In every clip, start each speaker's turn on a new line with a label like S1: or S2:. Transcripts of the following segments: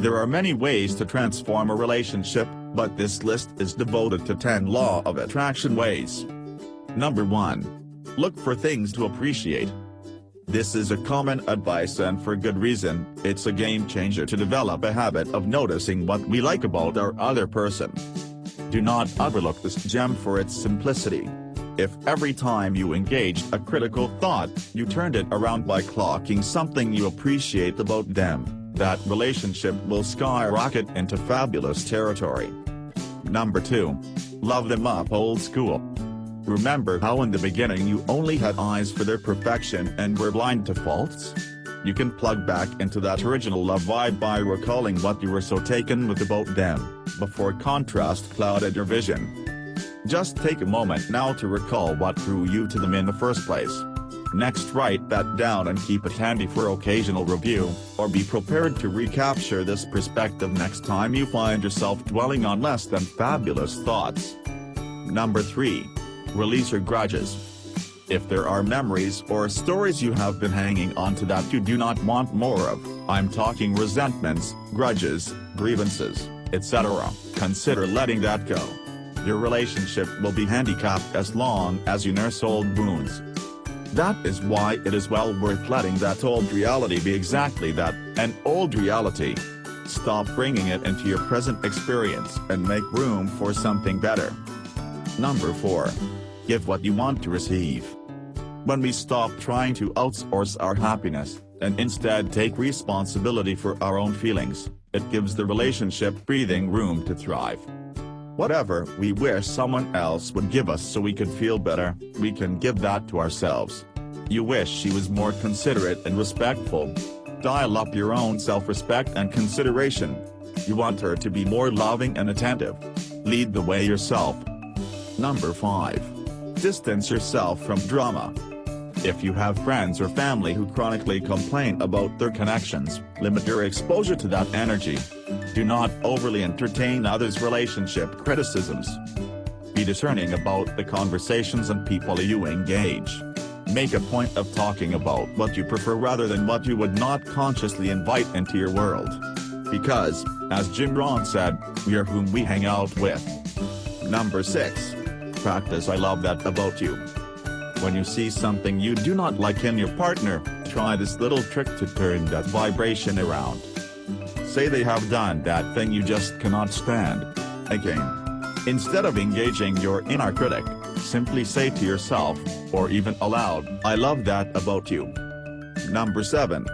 S1: There are many ways to transform a relationship, but this list is devoted to 10 law of attraction ways. Number 1. Look for things to appreciate. This is a common advice, and for good reason. It's a game changer to develop a habit of noticing what we like about our other person. Do not overlook this gem for its simplicity. If every time you engaged a critical thought, you turned it around by clocking something you appreciate about them, that relationship will skyrocket into fabulous territory. Number 2. Love them up old school. Remember how in the beginning you only had eyes for their perfection and were blind to faults? You can plug back into that original love vibe by recalling what you were so taken with about them, before contrast clouded your vision. Just take a moment now to recall what drew you to them in the first place. Next, write that down and keep it handy for occasional review, or be prepared to recapture this perspective next time you find yourself dwelling on less than fabulous thoughts. Number 3. Release your grudges. If there are memories or stories you have been hanging on to that you do not want more of, I'm talking resentments, grudges, grievances, etc., consider letting that go. Your relationship will be handicapped as long as you nurse old wounds. That is why it is well worth letting that old reality be exactly that, an old reality. Stop bringing it into your present experience and make room for something better. Number 4. Give what you want to receive. When we stop trying to outsource our happiness, and instead take responsibility for our own feelings, it gives the relationship breathing room to thrive. Whatever we wish someone else would give us so we could feel better, we can give that to ourselves. You wish she was more considerate and respectful. Dial up your own self-respect and consideration. You want her to be more loving and attentive. Lead the way yourself. Number 5. Distance yourself from drama. If you have friends or family who chronically complain about their connections, limit your exposure to that energy. Do not overly entertain others' relationship criticisms. Be discerning about the conversations and people you engage. Make a point of talking about what you prefer rather than what you would not consciously invite into your world. Because, as Jim Rohn said, we are whom we hang out with. Number 6. Practice I love that about you. When you see something you do not like in your partner, try this little trick to turn that vibration around. Say they have done that thing you just cannot stand. Again. Instead of engaging your inner critic, simply say to yourself, or even aloud, I love that about you. Number 7.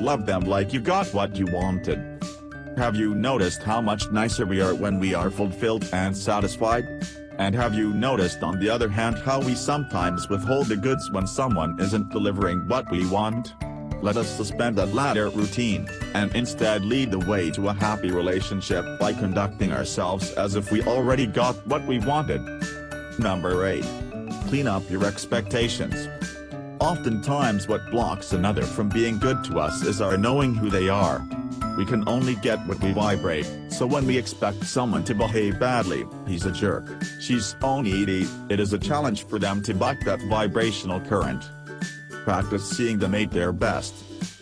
S1: Love them like you got what you wanted. Have you noticed how much nicer we are when we are fulfilled and satisfied? And have you noticed on the other hand how we sometimes withhold the goods when someone isn't delivering what we want? Let us suspend that latter routine, and instead lead the way to a happy relationship by conducting ourselves as if we already got what we wanted. Number 8. Clean up your expectations. Oftentimes what blocks another from being good to us is our knowing who they are. We can only get what we vibrate, so when we expect someone to behave badly, he's a jerk, she's so needy, it is a challenge for them to buck that vibrational current. Practice seeing them at their best.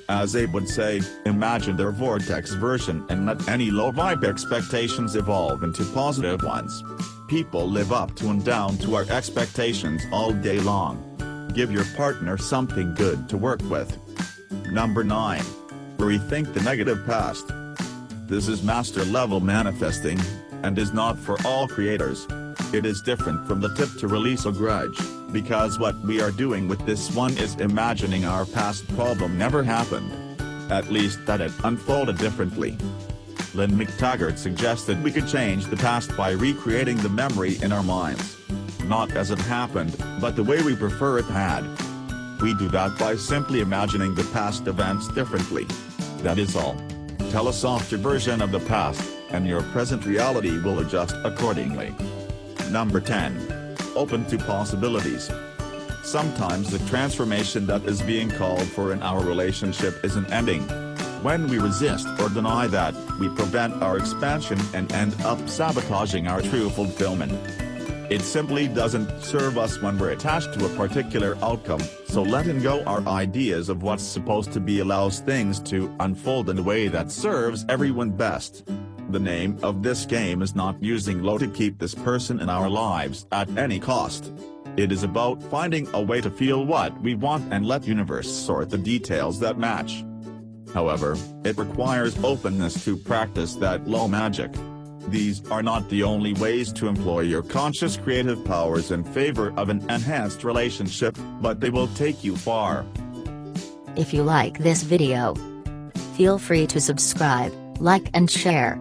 S1: As Abe would say, imagine their vortex version and let any low vibe expectations evolve into positive ones. People live up to and down to our expectations all day long. Give your partner something good to work with. Number 9. Rethink the negative past. This is master level manifesting, and is not for all creators. It is different from the tip to release a grudge, because what we are doing with this one is imagining our past problem never happened. At least that it unfolded differently. Lynn McTaggart suggested we could change the past by recreating the memory in our minds. Not as it happened, but the way we prefer it had. We do that by simply imagining the past events differently. That is all. Tell a softer version of the past, and your present reality will adjust accordingly. Number 10. Open to possibilities. Sometimes the transformation that is being called for in our relationship isn't ending. When we resist or deny that, we prevent our expansion and end up sabotaging our true fulfillment. It simply doesn't serve us when we're attached to a particular outcome, so letting go our ideas of what's supposed to be allows things to unfold in a way that serves everyone best. The name of this game is not using low to keep this person in our lives at any cost. It is about finding a way to feel what we want and let universe sort the details that match. However, it requires openness to practice that low magic. These are not the only ways to employ your conscious creative powers in favor of an enhanced relationship, but they will take you far.
S2: If you like this video, feel free to subscribe, like and share.